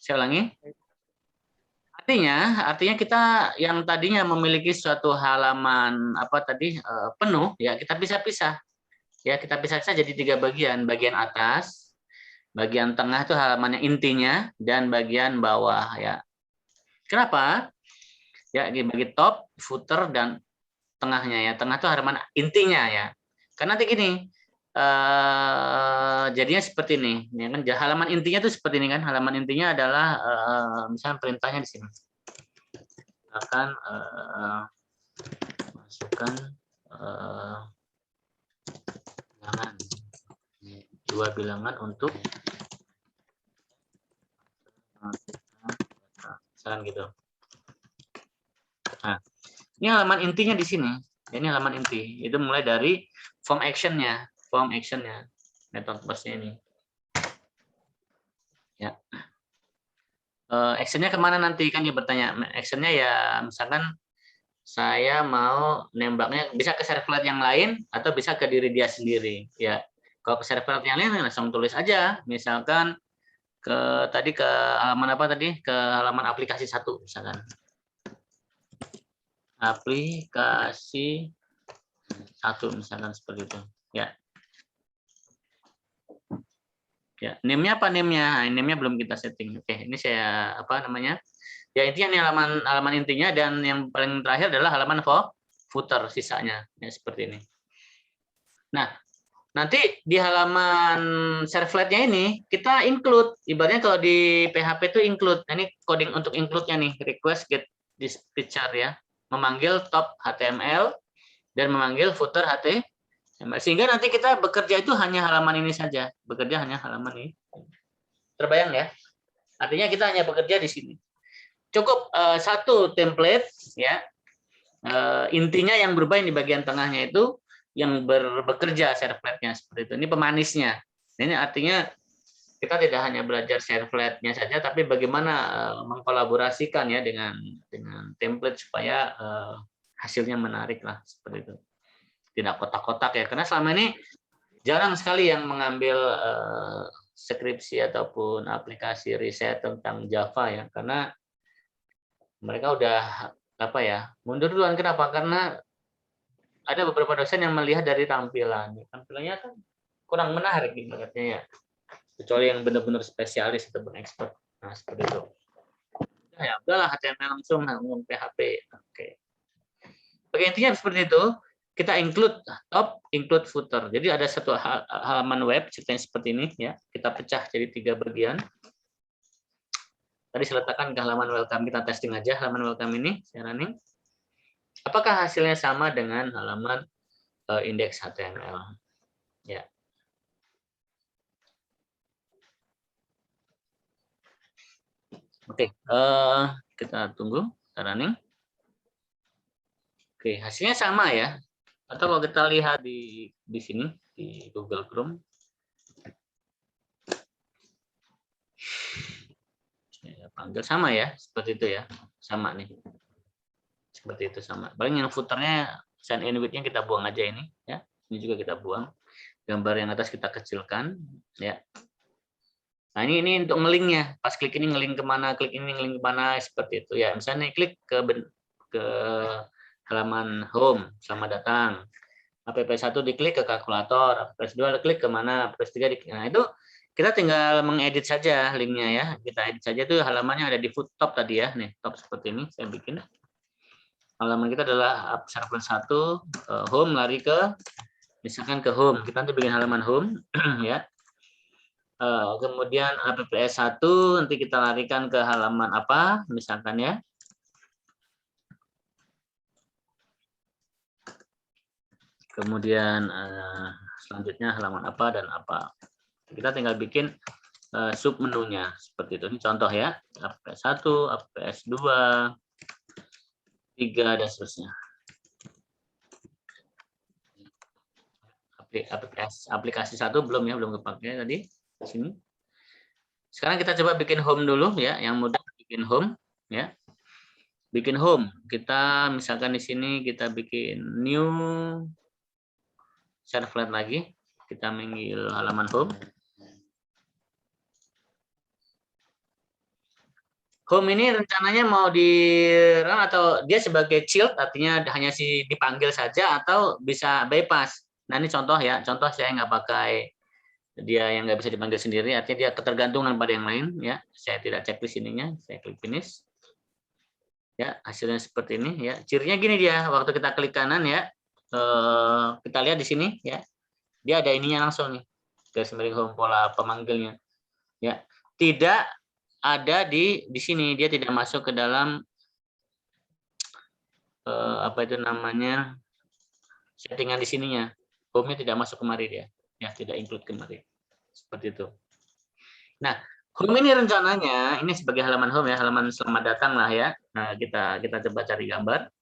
Saya ulangi. Artinya kita yang tadinya memiliki suatu halaman apa tadi penuh, ya kita bisa pisah. Ya kita pisah jadi 3 bagian. Bagian atas, bagian tengah itu halamannya intinya, dan bagian bawah ya. Kenapa? Ya bagi top, footer, dan tengahnya ya. Tengah itu halaman intinya ya. Karena nanti gini, jadinya seperti ini. Ya kan halaman intinya itu seperti ini kan. Halaman intinya adalah misalnya perintahnya di sini. Akan masukkan bilangan 2 bilangan untuk misalkan gitu. Nah, ini halaman intinya di sini. Ini halaman inti. Itu mulai dari form actionnya, method busnya ini. Ya. Actionnya kemana nanti kan dia bertanya. Actionnya ya misalkan saya mau nembaknya bisa ke servlet yang lain atau bisa ke diri dia sendiri. Ya, kalau ke servlet yang lain langsung tulis aja. Misalkan tadi ke halaman apa tadi? Ke halaman aplikasi 1 misalkan. Aplikasi 1 misalkan seperti itu. Ya. Ya, name-nya apa name-nya? Nah, name-nya belum kita setting. Oke, ini saya apa namanya? Ya intinya ini halaman intinya, dan yang paling terakhir adalah halaman footer sisanya. Ya seperti ini. Nah, nanti di halaman servletnya ini kita include, ibaratnya kalau di PHP itu include. Nah, ini coding untuk include-nya nih, request get this picture ya. Memanggil top HTML dan memanggil footer HTML. Sehingga nanti kita bekerja itu hanya halaman ini saja, bekerja hanya halaman ini. Terbayang ya? Artinya kita hanya bekerja di sini. Cukup satu template ya. Intinya yang berubah di bagian tengahnya itu yang bekerja servletnya seperti itu. Ini pemanisnya. Ini artinya kita tidak hanya belajar servletnya saja, tapi bagaimana mengkolaborasikan ya dengan template supaya hasilnya menarik lah seperti itu. Tidak kotak-kotak ya, karena selama ini jarang sekali yang mengambil skripsi ataupun aplikasi riset tentang Java ya, karena mereka udah apa ya, mundur duluan. Kenapa? Karena ada beberapa dosen yang melihat dari tampilannya kan kurang menarik ibaratnya ya, kecuali yang benar-benar spesialis atau expert. Nah seperti itu. Ya udahlah, HTML langsung ngomong PHP. Oke. Oke, intinya seperti itu. Kita include top, include footer. Jadi ada satu halaman web ceritanya seperti ini ya. Kita pecah jadi 3 bagian. Tadi saya letakkan ke halaman welcome, kita testing aja halaman welcome ini, saya running. Apakah hasilnya sama dengan halaman indeks HTML? Ya. Oke, kita tunggu, kita running. Oke, hasilnya sama ya. Atau kalau kita lihat di sini di Google Chrome, saya panggil sama ya, seperti itu ya, sama nih, seperti itu sama. Paling yang footernya sign in with-nya kita buang aja ini, ya. Ini juga kita buang. Gambar yang atas kita kecilkan, ya. Nah ini untuk ngelingnya. Pas klik ini ngeling kemana, klik ini ngeling kemana, seperti itu ya. Misalnya klik ke halaman home, selamat datang. APP1 diklik ke kalkulator, APP2 klik kemana, APP3 diklik. Nah itu kita tinggal mengedit saja linknya ya. Kita edit saja tuh halamannya ada di foot top tadi ya. Nih top seperti ini saya bikin. Halaman kita adalah server 1 home, lari ke misalkan ke home. Kita nanti bikin halaman home ya. Kemudian APPS1 nanti kita larikan ke halaman apa misalkan ya. Kemudian selanjutnya halaman apa dan apa. Kita tinggal bikin sub menunya seperti itu. Ini contoh ya. APPS1, APPS2, 3 dan seterusnya. Aplikasi 1 belum ya, belum kepake tadi di sini. Sekarang kita coba bikin home dulu ya, yang mudah bikin home ya. Bikin home. Kita misalkan di sini kita bikin new servlet lagi. Kita manggil halaman home. Home ini rencananya mau di run atau dia sebagai child, artinya hanya dipanggil saja atau bisa bypass. Nah ini contoh ya, contoh saya nggak pakai dia yang nggak bisa dipanggil sendiri, artinya dia ketergantungan pada yang lain ya. Saya tidak cek di sininya, saya klik finish. Ya hasilnya seperti ini ya. Cirinya gini dia, waktu kita klik kanan ya, kita lihat di sini ya, dia ada ininya langsung nih, garis miring home pola pemanggilnya. Ya, tidak ada di sini, dia tidak masuk ke dalam apa itu namanya settingan di sininya. Home-nya tidak masuk kemari dia, ya tidak include kemari. Seperti itu. Nah, home ini rencananya ini sebagai halaman home ya, halaman selamat datang lah ya. Nah, kita coba cari gambar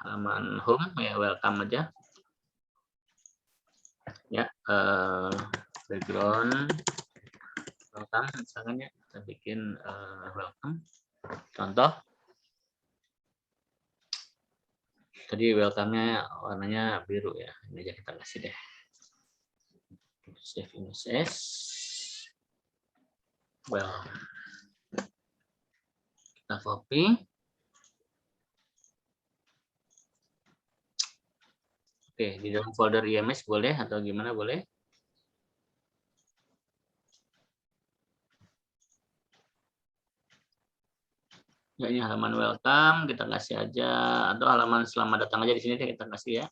halaman home ya, welcome aja. Ya, background welcome misalkan ya, kita bikin welcome. Contoh tadi welcome-nya warnanya biru ya, ini aja kita kasih deh. Save images. Well, kita copy. Oke, di dalam folder IMS boleh atau gimana boleh? Ya, ini halaman welcome, kita kasih aja, atau halaman selamat datang aja di sini deh kita kasih ya.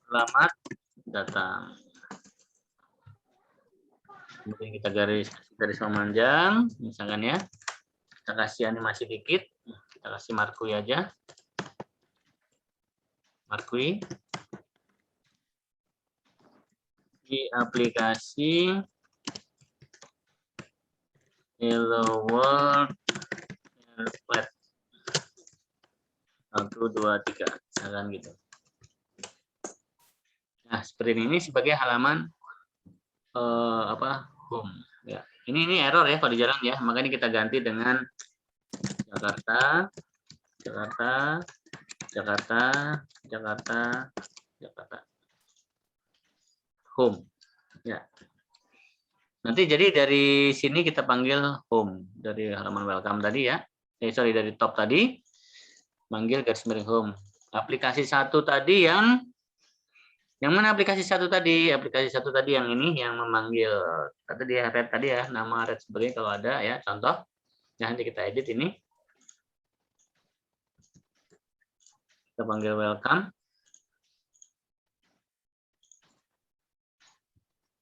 Selamat datang. Kemudian kita garis memanjang, misalkan ya. Kita kasih animasi dikit, kita kasih marquee aja. Marquee. Di aplikasi Hello World Flat 1, 2, 3, misalkan gitu. Nah, seperti ini sebagai halaman home ya. Ini error ya kalau di jalan ya, makanya kita ganti dengan Jakarta, Jakarta, Jakarta, Jakarta, Jakarta. Home ya. Nanti jadi dari sini kita panggil home dari halaman welcome tadi ya. Sorry, dari top tadi panggil garis miring home. Aplikasi satu tadi yang mana aplikasi satu tadi? Aplikasi satu tadi yang ini yang memanggil tadi ya, red tadi ya, nama red sebagai kalau ada ya, contoh. Nah, nanti kita edit ini. Kita panggil welcome.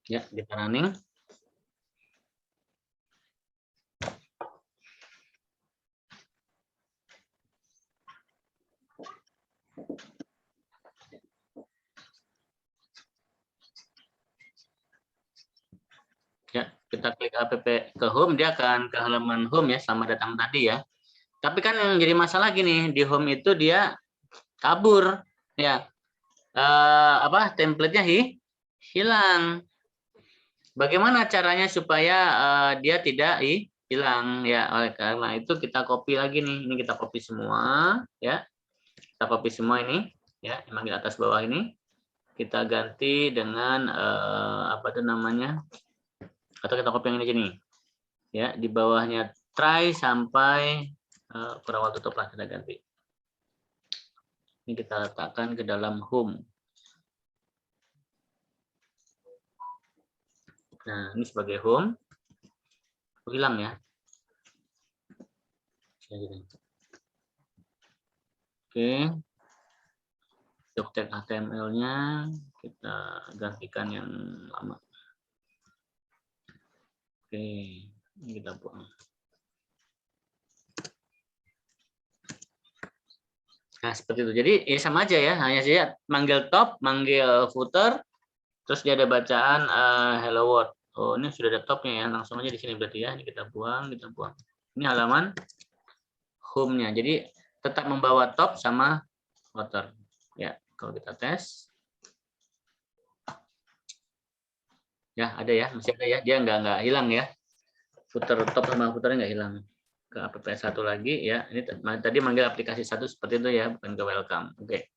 Ya, kita running. Ya, kita klik app ke home, dia akan ke halaman home ya, selamat datang tadi ya. Tapi kan yang jadi masalah gini, di home itu dia kabur ya. Template-nya hilang. Bagaimana caranya supaya dia tidak hilang ya? Oleh karena itu kita copy lagi nih. Ini kita copy semua ya. Kita copy semua ini ya, emang di atas bawah ini. Kita ganti dengan apa itu namanya? Atau kita copy yang ini aja nih. Ya, di bawahnya try sampai kurang waktu tutup lah, kita ganti. Ini kita letakkan ke dalam home. Nah, ini sebagai home. Hilang ya. Oke. Doctag HTML-nya kita gantikan yang lama. Oke, ini kita buang. Nah, seperti itu. Jadi ya sama aja ya, hanya saja manggil top, manggil footer, terus dia ada bacaan hello world. Oh, ini sudah ada topnya ya, langsung aja di sini berarti ya. Ini kita buang, kita buang. Ini halaman home-nya. Jadi tetap membawa top sama footer. Ya, kalau kita tes. Ya, ada ya, masih ada ya. Dia nggak hilang ya. Footer top sama footernya nggak hilang. Ke app 1 lagi ya. Ini tadi manggil aplikasi 1 seperti itu ya, bukan ke welcome. Oke.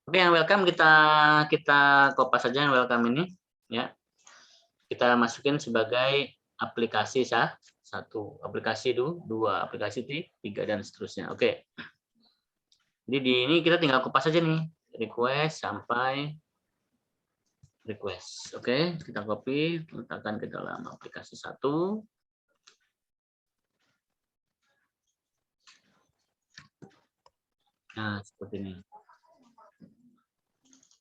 Oke, yang welcome kita kopas saja yang welcome ini ya. kita masukin sebagai aplikasi satu, aplikasi dua, aplikasi tiga, dan seterusnya. Oke. Jadi di ini kita tinggal kupas aja nih, request sampai request. Oke, kita copy, letakkan ke dalam aplikasi satu. Nah, seperti ini.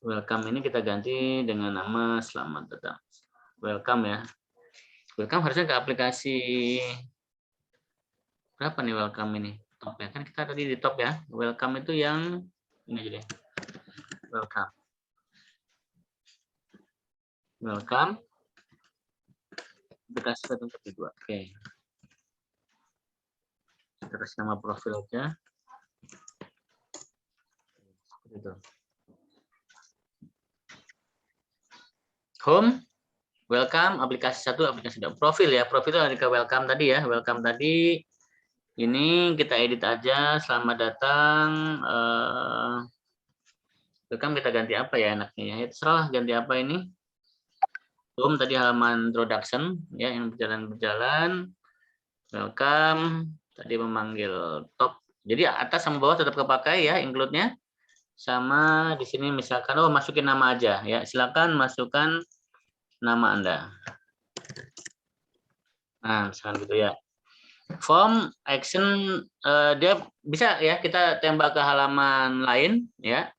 Welcome ini kita ganti dengan nama selamat datang. Welcome ya. Welcome harusnya ke aplikasi berapa nih welcome ini? Top ya. Kan kita tadi di top ya. Welcome itu yang ini aja deh. Welcome. Welcome. Aplikasi satu kedua. Oke. Terus nama profil aja. Seperti itu. Home, welcome, aplikasi satu, aplikasi dua. Profil ya, profil ada ke welcome tadi ya. Welcome tadi, ini kita edit aja, selamat datang. Welcome kita ganti apa ya enaknya ya? Terserah ganti apa ini. Home tadi halaman introduction ya, yang berjalan-berjalan. Welcome, tadi memanggil top. Jadi atas sama bawah tetap kepakai ya, include-nya. Sama di sini misalkan, oh masukin nama aja ya, silakan masukkan nama Anda. Nah, misalkan gitu ya. Form action dia bisa ya kita tembak ke halaman lain ya.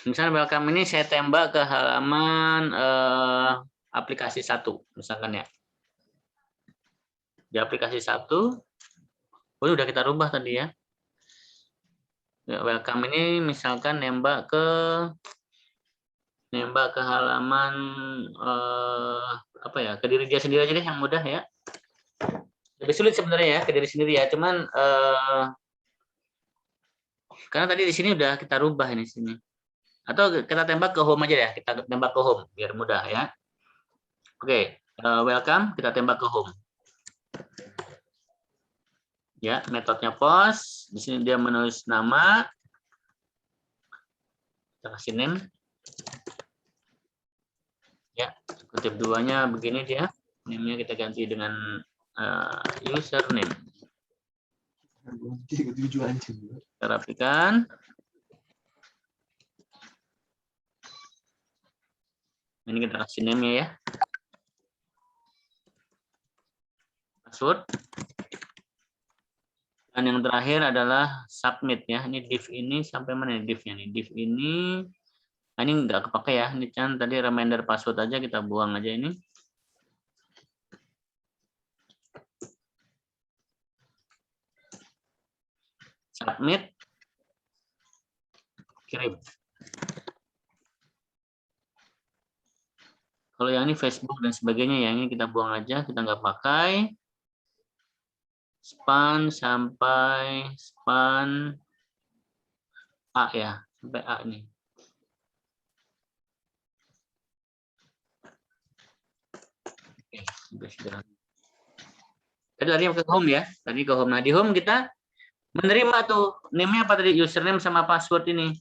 Misalnya welcome ini saya tembak ke halaman aplikasi satu misalkan ya. Di aplikasi satu, udah kita rubah tadi ya. Welcome ini misalkan nembak ke halaman apa ya, ke diri dia sendiri aja deh yang mudah ya. Lebih sulit sebenarnya ya ke diri sendiri ya, cuman karena tadi di sini udah kita rubah ini sini. Atau kita tembak ke home aja ya, kita tembak ke home biar mudah ya. Oke, welcome kita tembak ke home. Ya, metodenya post. Di sini dia menulis nama. Kita kasih name. Ya, kutip duanya begini dia. Name-nya kita ganti dengan username. Kita rapikan. Ini kita kasih name-nya ya. Password. Dan yang terakhir adalah submit ya. Ini div ini sampai mana nih div-nya nih? Div ini, nah ini nggak kepake ya. Ini kan tadi reminder password aja kita buang aja ini. Submit. Kirim. Kalau yang ini Facebook dan sebagainya, yang ini kita buang aja, kita nggak pakai. Span sampai span A ya, sampai A nih. Oke, sudah. Tadi ke home ya, tadi ke home. Nah di home kita menerima tuh name-nya apa tadi, username sama password ini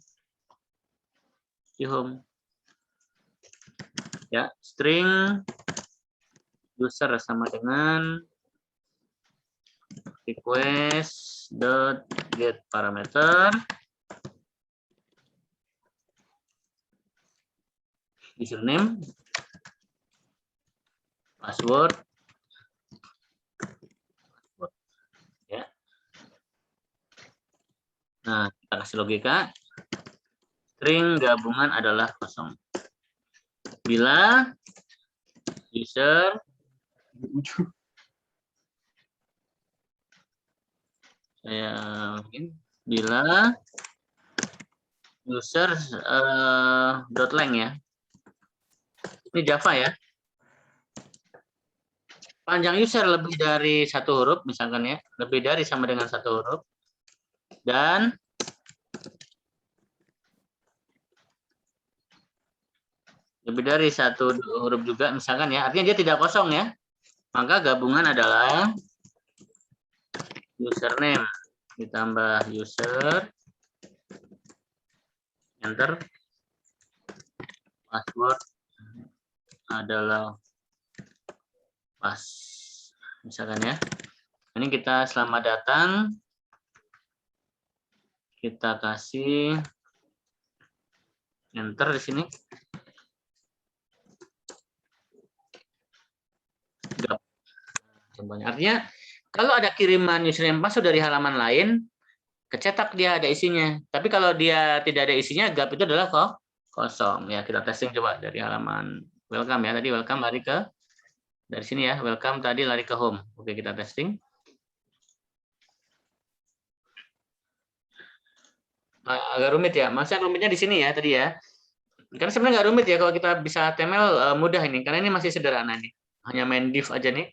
di home. Ya, string user sama dengan request.get parameter username password ya. Nah, kita kasih logika string gabungan adalah kosong bila user bila user .lang ya. Ini Java ya. Panjang user lebih dari satu huruf misalkan ya, lebih dari sama dengan satu huruf dan lebih dari satu huruf juga misalkan ya, artinya dia tidak kosong ya, maka gabungan adalah username ditambah user enter password adalah pas. Misalkan ya. Ini kita selamat datang. Kita kasih enter di sini. Contohnya. Artinya kalau ada kiriman username password dari halaman lain, kecetak dia ada isinya. Tapi kalau dia tidak ada isinya, gap itu adalah kosong. Ya, kita testing coba dari halaman welcome ya. Tadi welcome lari ke dari sini ya. Welcome tadi lari ke home. Oke, kita testing. Agak rumit ya. Maksudnya rumitnya di sini ya tadi ya. Karena sebenarnya nggak rumit ya kalau kita bisa HTML mudah ini. Karena ini masih sederhana nih. Hanya main div aja nih.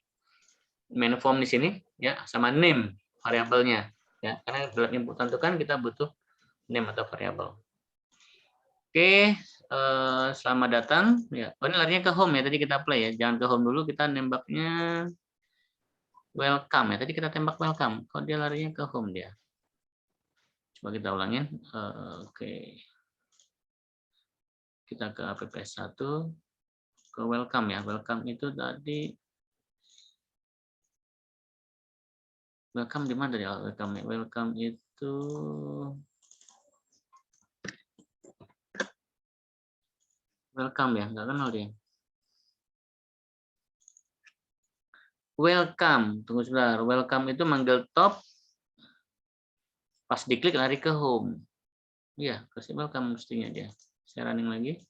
Main form di sini ya sama name variabelnya ya. Karena dalam input tentukan kita butuh name atau variabel. Oke, selamat datang ya. Oh, ini larinya ke home ya. Tadi kita play ya. Jangan ke home dulu, kita nembaknya welcome ya. Tadi kita tembak welcome. Kok dia larinya ke home dia? Coba kita ulangin. Oke. Kita ke app1 ke welcome ya. Welcome itu tadi welcome di mana tadi? Welcome. Welcome itu welcome ya, nggak kenal dia. Welcome, tunggu sebentar. Welcome itu manggil top, pas diklik lari ke home. Iya, kasih welcome mestinya dia. Saya running lagi.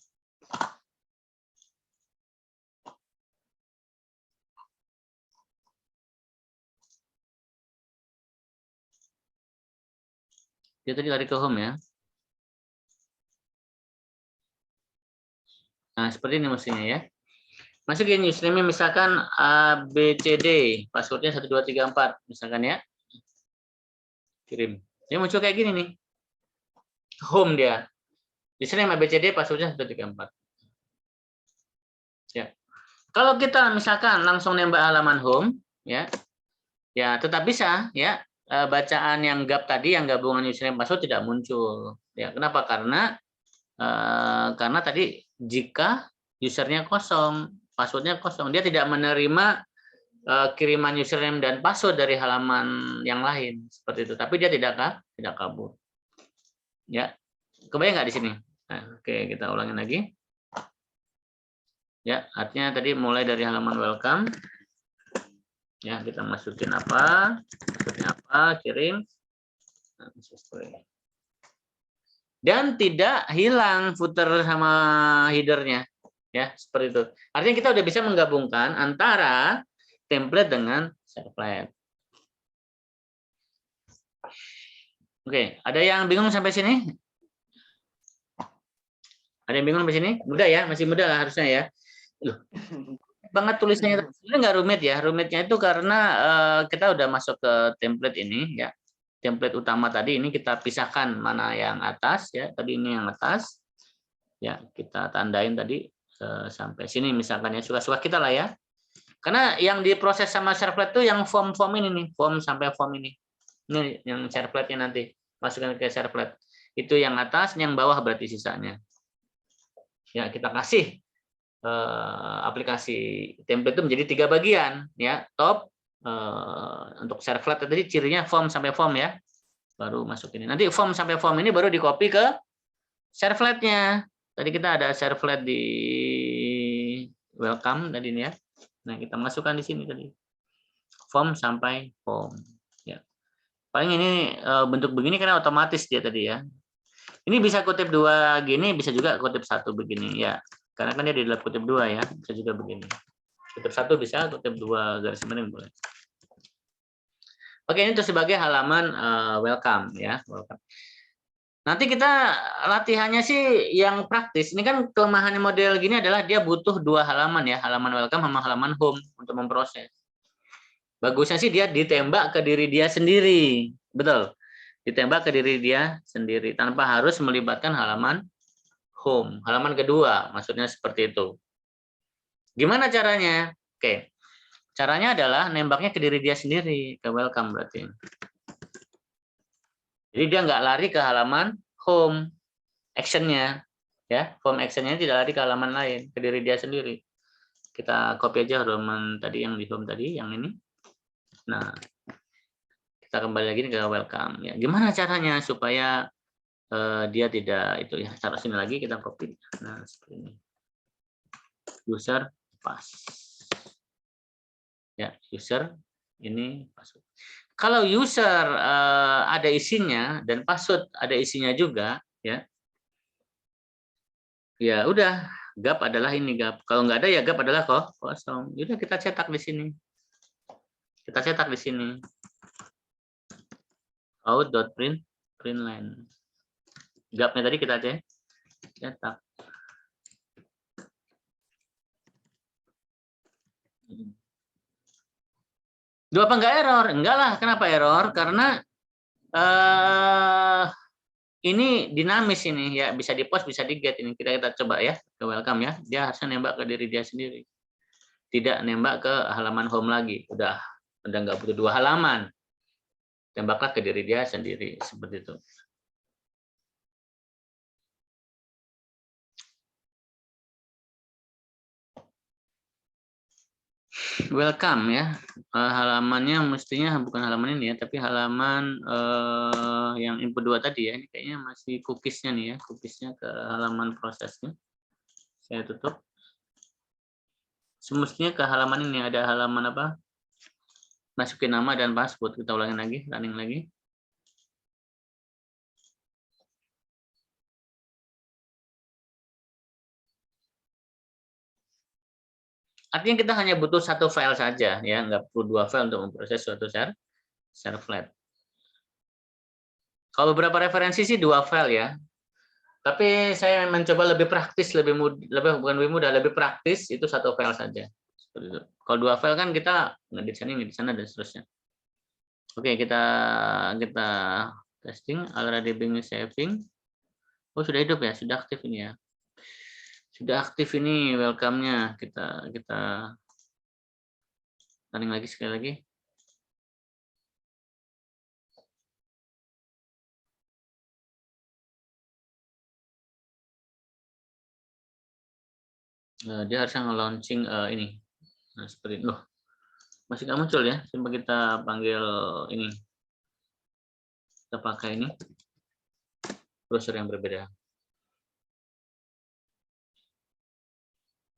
Dia tadi lari ke home ya. Nah, seperti ini mestinya ya. Masukin username misalkan ABCD, passwordnya 1234 misalkan ya. Kirim. Dia muncul kayak gini nih. Home dia. Username ABCD, passwordnya 1234. Ya. Kalau kita misalkan langsung nembak halaman home, ya tetap bisa ya. Bacaan yang gap tadi, yang gabungan username password tidak muncul. Ya, kenapa? Karena tadi jika usernya kosong, passwordnya kosong, dia tidak menerima kiriman username dan password dari halaman yang lain seperti itu. Tapi dia tidak kabur. Ya, kebayang nggak di sini? Nah, oke, kita ulangin lagi. Ya, artinya tadi mulai dari halaman welcome. Ya, kita masukin apa? Kirim. Dan tidak hilang footer sama headernya. Ya, seperti itu. Artinya kita udah bisa menggabungkan antara template dengan servlet. Oke, ada yang bingung sampai sini? Ada yang bingung sampai sini? Mudah ya, masih mudah lah harusnya ya. Loh, banget tulisannya. Sebenarnya nggak rumit ya. Rumitnya itu karena kita udah masuk ke template ini ya. Template utama tadi ini kita pisahkan mana yang atas ya. Tadi ini yang atas. Ya, kita tandain tadi sampai sini misalkan ya. Suka-suka kita lah ya. Karena yang diproses sama servlet itu yang form ini nih, form sampai form ini. Ini yang servletnya nanti masukkan ke servlet. Itu yang atas, yang bawah berarti sisanya. Ya, kita kasih aplikasi template itu menjadi 3 bagian ya. Top untuk servlet tadi cirinya form sampai form ya. Baru masuk ini. Nanti form sampai form ini baru di copy ke servletnya. Tadi kita ada servlet di welcome tadi ini ya. Nah, kita masukkan di sini tadi. Form sampai form. Ya. Paling ini bentuk begini karena otomatis dia tadi ya. Ini bisa kutip 2 gini, bisa juga kutip 1 begini ya. Karena kan dia di dalam kutip 2 ya, bisa juga begini. Kutip 1 bisa, kutip 2 garis miring boleh. Oke, ini tuh sebagai halaman welcome ya, welcome. Nanti kita latihannya sih yang praktis. Ini kan kelemahan model gini adalah dia butuh 2 halaman ya, halaman welcome sama halaman home untuk memproses. Bagusnya sih dia ditembak ke diri dia sendiri. Betul. Ditembak ke diri dia sendiri tanpa harus melibatkan halaman home. Halaman kedua, maksudnya seperti itu. Gimana caranya? Oke. Caranya adalah nembaknya ke diri dia sendiri, ke welcome berarti. Jadi dia nggak lari ke halaman home actionnya, ya. Home actionnya tidak lari ke halaman lain, ke diri dia sendiri. Kita copy aja halaman tadi yang di home tadi, yang ini. Nah, kita kembali lagi ke welcome. Ya, gimana caranya supaya dia tidak itu ya? Taruh sini lagi, kita copy. Nah, seperti ini. User pas. Ya, user ini password. Kalau user ada isinya dan password ada isinya juga, ya. Ya udah, gap adalah ini gap. Kalau nggak ada ya gap adalah kosong. Udah kita cetak di sini. Kita cetak di sini. Out.print line. Gapnya tadi kita cetak. Dua apa enggak error? Enggak lah. Kenapa error? Karena ini dinamis ini ya, bisa di post bisa di get ini. Kita coba ya ke welcome ya. Dia harusnya nembak ke diri dia sendiri. Tidak nembak ke halaman home lagi. Udah nggak butuh dua halaman. Tembaklah ke diri dia sendiri seperti itu. Welcome ya. Halamannya mestinya bukan halaman ini ya, tapi halaman yang input 2 tadi ya. Ini kayaknya masih cookies-nya nih ya, cookies-nya ke halaman prosesnya. Saya tutup. Semestinya ke halaman ini, ada halaman apa? Masukin nama dan password. Kita ulangin lagi, running lagi. Artinya kita hanya butuh satu file saja ya, nggak perlu dua file untuk memproses suatu servlet. Kalau beberapa referensi sih dua file ya. Tapi saya mencoba lebih praktis, bukan lebih mudah, lebih praktis itu satu file saja. Seperti itu. Kalau dua file kan kita nggak di sana dan seterusnya. Oke, kita testing already being saving. Oh, sudah hidup ya, sudah aktif ini ya. Sudah aktif ini welcome-nya. Kita running lagi sekali lagi. Dia harusnya nge-launching ini. Nah, seperti itu. Masih nggak muncul ya. Coba kita panggil ini. Kita pakai ini. Browser yang berbeda.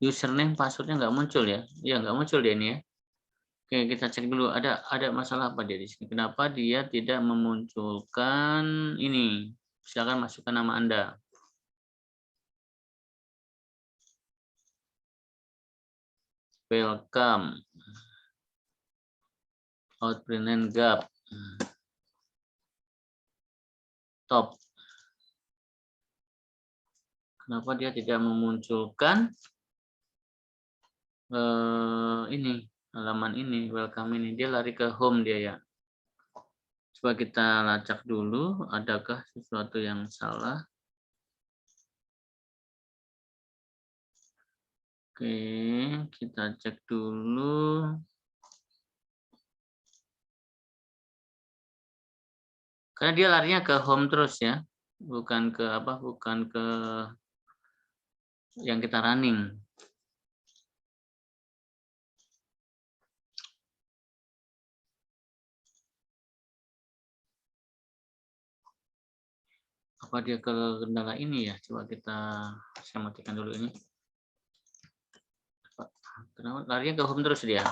Username, passwordnya nggak muncul ya. Iya, nggak muncul dia ini ya. Oke, kita cek dulu. Ada masalah apa dia di sini? Kenapa dia tidak memunculkan ini? Silakan masukkan nama Anda. Welcome. Outprint and gap. Top. Kenapa dia tidak memunculkan ini halaman ini, welcome ini? Dia lari ke home dia ya. Coba kita lacak dulu, adakah sesuatu yang salah? Oke, kita cek dulu. Karena dia larinya ke home terus ya, bukan ke apa? Bukan ke yang kita running. Apa dia ke kendala ini ya? Coba saya matikan dulu ini. Kenapa larinya ke home terus dia?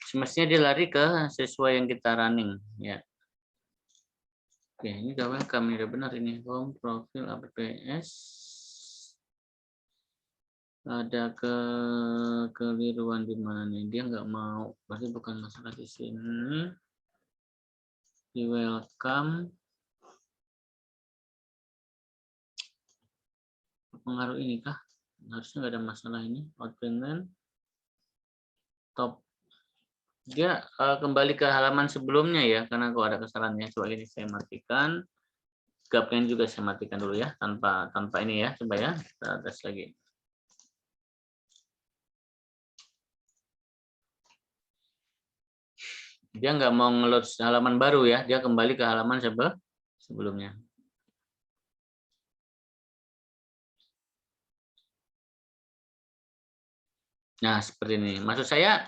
Semestinya dia lari ke sesuai yang kita running ya. Oke, ini udah welcome, ini udah benar ini. Home, profil, apps. Ada kekeliruan di mana nih? Dia nggak mau, berarti bukan masalah di sini. Di welcome. Pengaruh ini kah? Harusnya nggak ada masalah ini. Outprint top. Dia kembali ke halaman sebelumnya ya, karena kalau ada kesalahannya. Coba ini saya matikan. Gapnya juga saya matikan dulu ya, tanpa ini ya, coba ya. Kita tes lagi. Dia nggak mau ngeload halaman baru ya, dia kembali ke halaman sebelumnya. Nah, seperti ini. Maksud saya,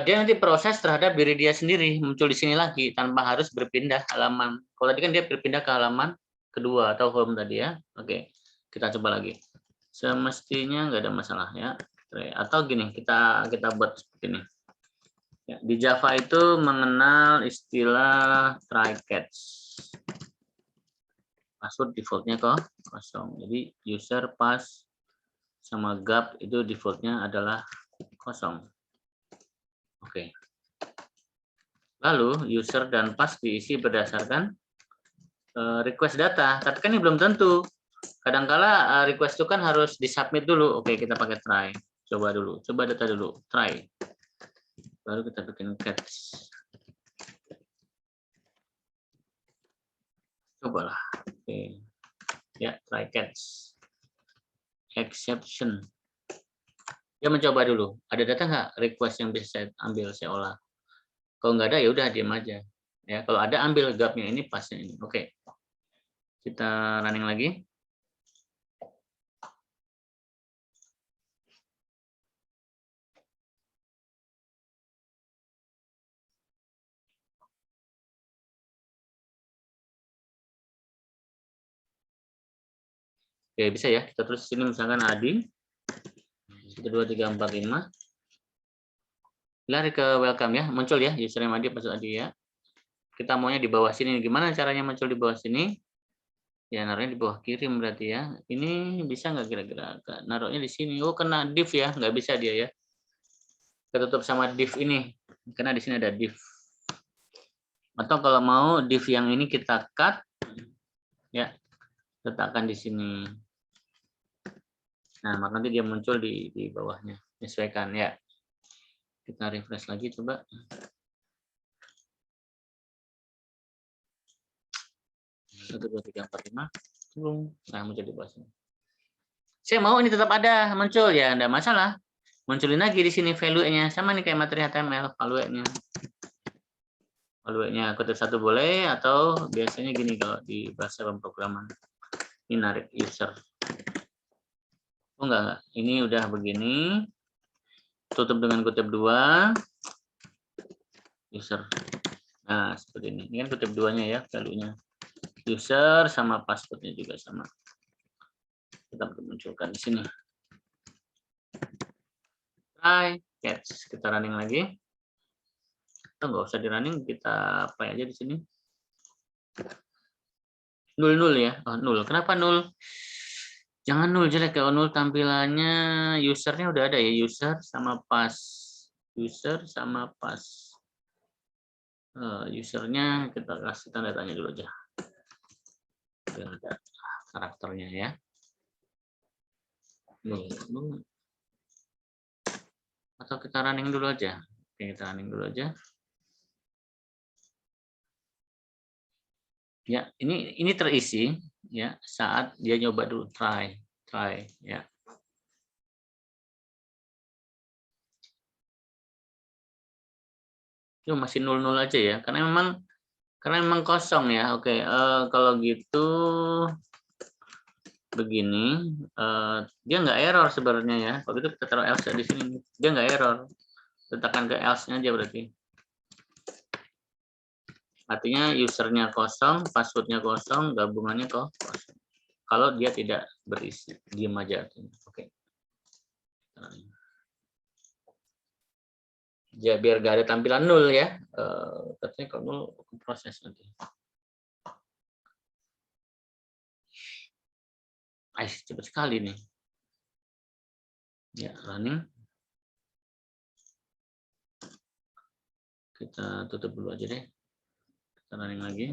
dia nanti proses terhadap diri dia sendiri, muncul di sini lagi, tanpa harus berpindah halaman. Kalau tadi kan dia berpindah ke halaman kedua atau home tadi ya. Oke, kita coba lagi. Semestinya nggak ada masalah ya. Atau gini, kita buat seperti ini. Ya, di Java itu mengenal istilah try catch. Password defaultnya kosong. Jadi user pass sama gap itu defaultnya adalah kosong. Oke. Lalu user dan pass diisi berdasarkan request data. Tapi kan ini belum tentu. Kadangkala request itu kan harus disubmit dulu. Oke, kita pakai try. Coba dulu. Coba data dulu. Try. Baru kita bikin catch. Cobalah. Oke. Ya, try catch. Exception. Dia mencoba dulu. Ada data nggak request yang bisa saya ambil, saya olah? Kalau nggak ada, ya udah diam aja. Ya, kalau ada ambil gapnya ini, pasnya ini. Oke. Kita running lagi. Oke, bisa ya. Kita terus sini misalkan Adi. 1, 2, 3, 4, 5. Lari ke welcome ya. Muncul ya username Adi, password Adi ya. Kita maunya di bawah sini. Gimana caranya muncul di bawah sini? Ya, naruhnya di bawah kirim berarti ya. Ini bisa nggak kira-kira? Naruhnya di sini. Oh, kena div ya. Nggak bisa dia ya. Ketutup sama div ini. Karena di sini ada div. Atau kalau mau div yang ini kita cut. Ya, letakkan di sini. Nah, maka nanti dia muncul di bawahnya. Menyesuaikan ya. Kita refresh lagi coba. 1, 2, 3, 4, 5. Nah, muncul di bawah sini. Saya mau ini tetap ada muncul ya, enggak masalah. Munculin lagi di sini value-nya. Sama nih kayak materi HTML, value-nya. Value-nya kutip 1 boleh, atau biasanya gini kalau di bahasa pemrograman. Ini narik user. Oh enggak. Ini udah begini. Tutup dengan kutip 2. User. Nah, seperti ini. Ini kan kutip 2-nya ya, value-nya. User sama password-nya juga sama. Kita munculkan di sini. Try catch. Kita running lagi. Kita nggak usah di running, kita apply aja di sini. 0 ya. Oh, 0. Kenapa 0? Jangan 0 jelek. Kalau 0 tampilannya usernya udah ada ya, user sama pass. User sama pass. Usernya kita kasih tanda tanya dulu aja. Biar ada karakternya ya. 0. Atau kita running dulu aja. Oke, kita running dulu aja. Ya, ini terisi ya saat dia nyoba dulu try ya. Itu masih 0 aja ya, karena memang kosong ya. Oke, kalau gitu begini, dia nggak error sebenarnya ya. Kalau gitu kita taruh else di sini, dia nggak error. Letakkan ke else-nya aja berarti. Artinya usernya kosong, passwordnya kosong, gabungannya kosong. Kalau dia tidak berisi, diam aja artinya. Oke. Ya, biar gak ada tampilan 0 ya. Katanya kalau 0 proses nanti. Cepat sekali nih. Ya, running. Kita tutup dulu aja deh. Kita running lagi.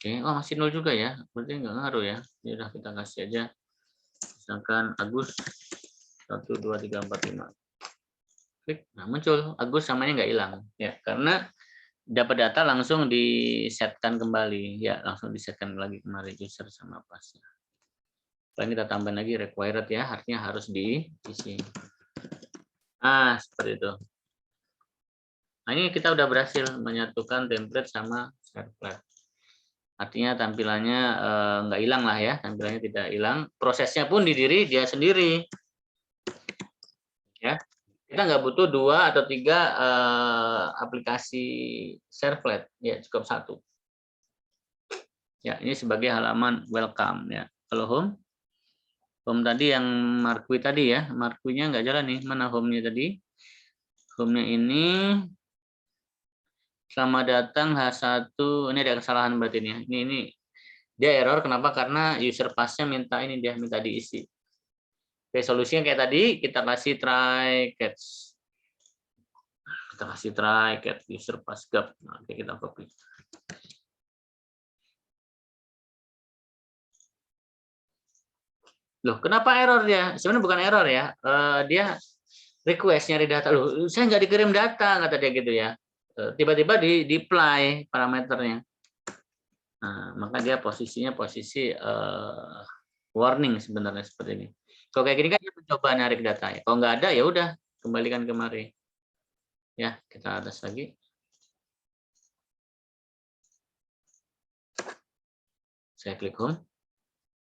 Oke, oh masih 0 juga ya. Berarti nggak ngaruh ya. Ya udah kita kasih aja. Misalkan Agus 1, 2, 3, 4, 5. Klik, nah muncul Agus, namanya nggak hilang ya, karena dapat data langsung disetkan kembali, ya langsung disetkan lagi kembali user sama passnya. Lalu kita tambah lagi required ya, artinya harus diisi. Nah, seperti itu. Nah, ini kita udah berhasil menyatukan template sama servlet. Artinya tampilannya nggak hilang lah ya, tampilannya tidak hilang. Prosesnya pun di diri dia sendiri. Ya, kita nggak butuh 2 atau 3 aplikasi servlet, ya cukup 1. Ya, ini sebagai halaman welcome ya. Kalau home tadi yang marquee tadi ya, marquee-nya nggak jalan nih. Mana home-nya tadi? Home-nya ini selamat datang H1. Ini ada kesalahan berarti ini. Ini dia error kenapa? Karena user pass-nya minta ini, dia minta diisi. Oke, solusinya kayak tadi, kita kasih try catch. Kita kasih try catch user pass gap. Nah, oke, kita copy. Loh, kenapa error dia? Sebenarnya bukan error ya. Dia request nyari data. Loh, saya nggak dikirim data, kata dia gitu ya. Tiba-tiba di-apply parameternya. Nah, maka dia posisinya posisi warning sebenarnya seperti ini. Kalau kayak gini kan dia mencoba narik data ya. Kalau nggak ada ya udah kembalikan kemari. Ya, kita atas lagi. Saya klik home.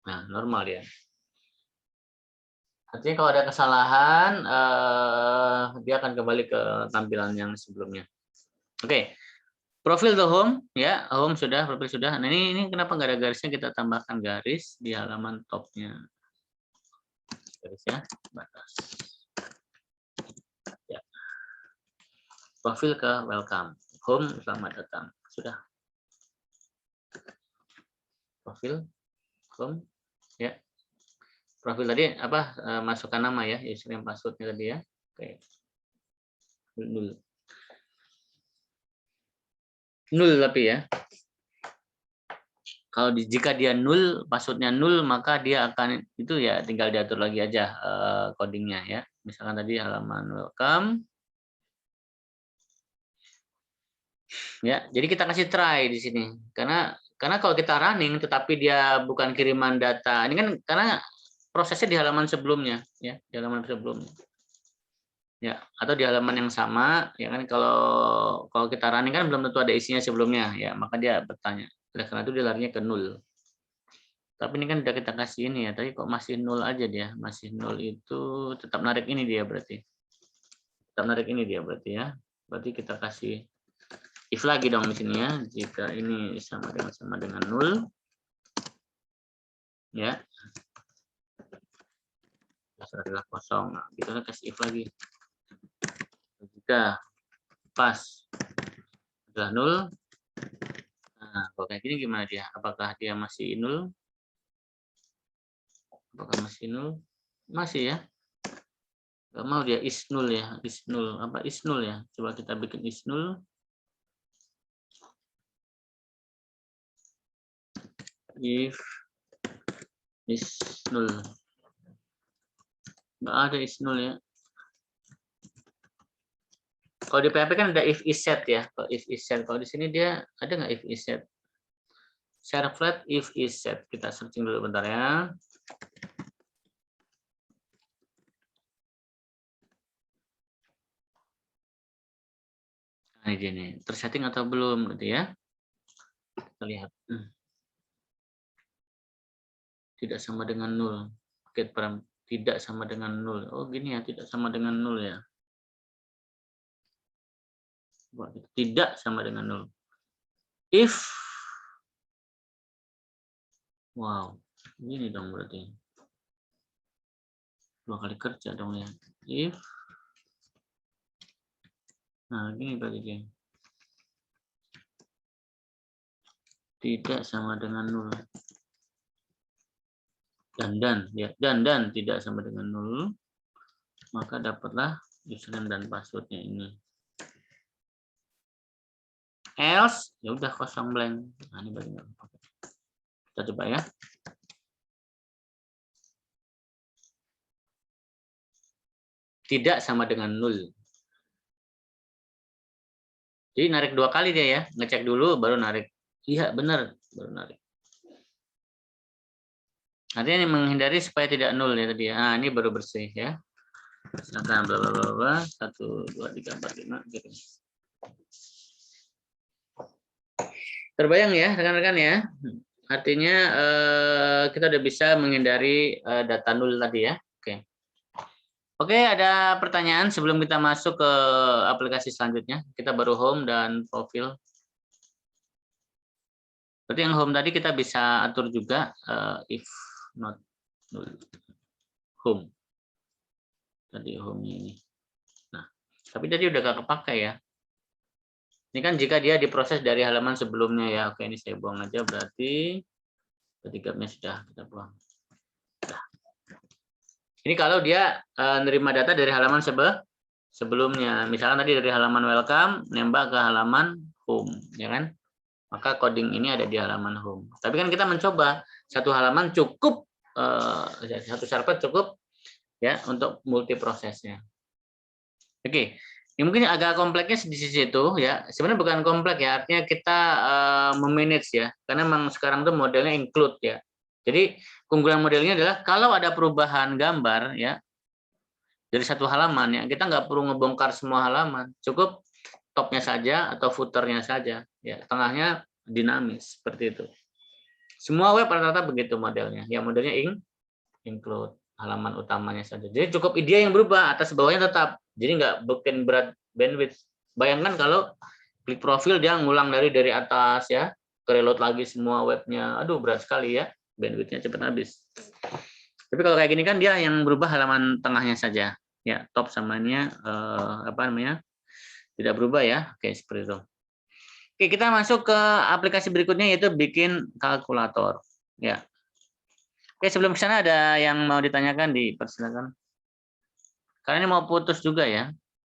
Nah, normal ya. Artinya kalau ada kesalahan, dia akan kembali ke tampilan yang sebelumnya. Oke, profil to home ya, home sudah, profil sudah. Nah ini kenapa nggak ada garisnya? Kita tambahkan garis di halaman topnya. Garis ya, batas. Ya. Profil ke welcome, home selamat datang, sudah. Profil, home, ya. Profil tadi apa? Masukkan nama ya, username passwordnya tadi ya. Oke. Nul tapi ya. Kalau jika dia nul, passwordnya nul, maka dia akan itu ya tinggal diatur lagi aja codingnya ya. Misalkan tadi halaman welcome. Ya, jadi kita kasih try di sini. Karena kalau kita running tetapi dia bukan kiriman data. Ini kan karena prosesnya di halaman sebelumnya ya, di halaman sebelumnya. Ya, atau di halaman yang sama ya kan, kalau kita running kan belum tentu ada isinya sebelumnya ya, maka dia bertanya. Oleh karena itu dia larinya ke nul. Tapi ini kan udah kita kasih ini ya, tapi kok masih nol aja dia, masih nol itu tetap narik ini dia berarti. Tetap narik ini dia berarti ya. Berarti kita kasih if lagi dong di sini ya. Jika ini sama dengan nol ya. Dasar adalah kosong. Nah, kita kasih if lagi. Jika pas adalah nol. Nah, kalau kayak gini gimana dia? Apakah dia masih nol? Apakah masih nol? Masih ya. Gak mau dia is nul ya, is nul apa is nul ya? Coba kita bikin is nul. If is nul, nggak ada is nul ya. Kalau di PHP kan ada if is set ya. Kalau if is set, kalau di sini dia ada nggak if is set? Servlet if is set. Kita searching dulu bentar ya. Nah, ini tersetting atau belum gitu ya? Kita lihat. Tidak sama dengan nol. Get param tidak sama dengan nol. Oh gini ya, tidak sama dengan nol ya. Tidak sama dengan nol. If, wow, gini dong berarti. 2 kali kerja dong ya. If, nah gini berarti dia. Tidak sama dengan nol. Dan ya, dan tidak sama dengan nol, maka dapatlah username dan passwordnya ini. Else ya udah kosong blank. Nah ini bagian kita coba ya. Tidak sama dengan nol. Jadi narik 2 kali dia ya, ngecek dulu baru narik. Iya benar, baru narik. Artinya ini menghindari supaya tidak nol ya tadi ya. Nah, ini baru bersih ya. Silakan bla bla bla bla 1 2 3 4 5 gitu. Terbayang ya rekan-rekan ya. Artinya kita udah bisa menghindari data nol tadi ya. Oke. Oke, ada pertanyaan sebelum kita masuk ke aplikasi selanjutnya. Kita baru home dan profil. Berarti yang home tadi kita bisa atur juga if not null. Home. Tadi home ini. Nah, tapi tadi udah gak kepakai ya. Ini kan jika dia diproses dari halaman sebelumnya ya. Oke, ini saya buang aja berarti ketiganya sudah kita buang. Nah. Ini kalau dia nerima data dari halaman sebelumnya. Misalnya tadi dari halaman welcome nembak ke halaman home, ya kan? Maka coding ini ada di halaman home. Tapi kan kita mencoba satu halaman cukup satu server cukup ya untuk multiprosesnya. Oke. Ini mungkin agak kompleksnya di sisi itu ya. Sebenarnya bukan kompleks ya, artinya kita memanage ya. Karena memang sekarang tuh modelnya include ya. Jadi keunggulan modelnya adalah kalau ada perubahan gambar ya dari satu halaman ya, kita nggak perlu ngebongkar semua halaman. Cukup topnya saja atau footernya saja ya. Tengahnya dinamis seperti itu. Semua web rata-rata begitu modelnya. Ya modelnya include halaman utamanya saja. Jadi cukup ide yang berubah, atas bawahnya tetap. Jadi nggak bikin berat bandwidth. Bayangkan kalau klik profil dia ngulang dari atas ya, ke reload lagi semua webnya. Aduh berat sekali ya, bandwidthnya cepat habis. Tapi kalau kayak gini kan dia yang berubah halaman tengahnya saja. Ya, top samanya tidak berubah ya. Oke, seperti itu. Oke, kita masuk ke aplikasi berikutnya yaitu bikin kalkulator. Ya. Oke, sebelum ke sana ada yang mau ditanyakan, dipersilakan. Karena ini mau putus juga ya.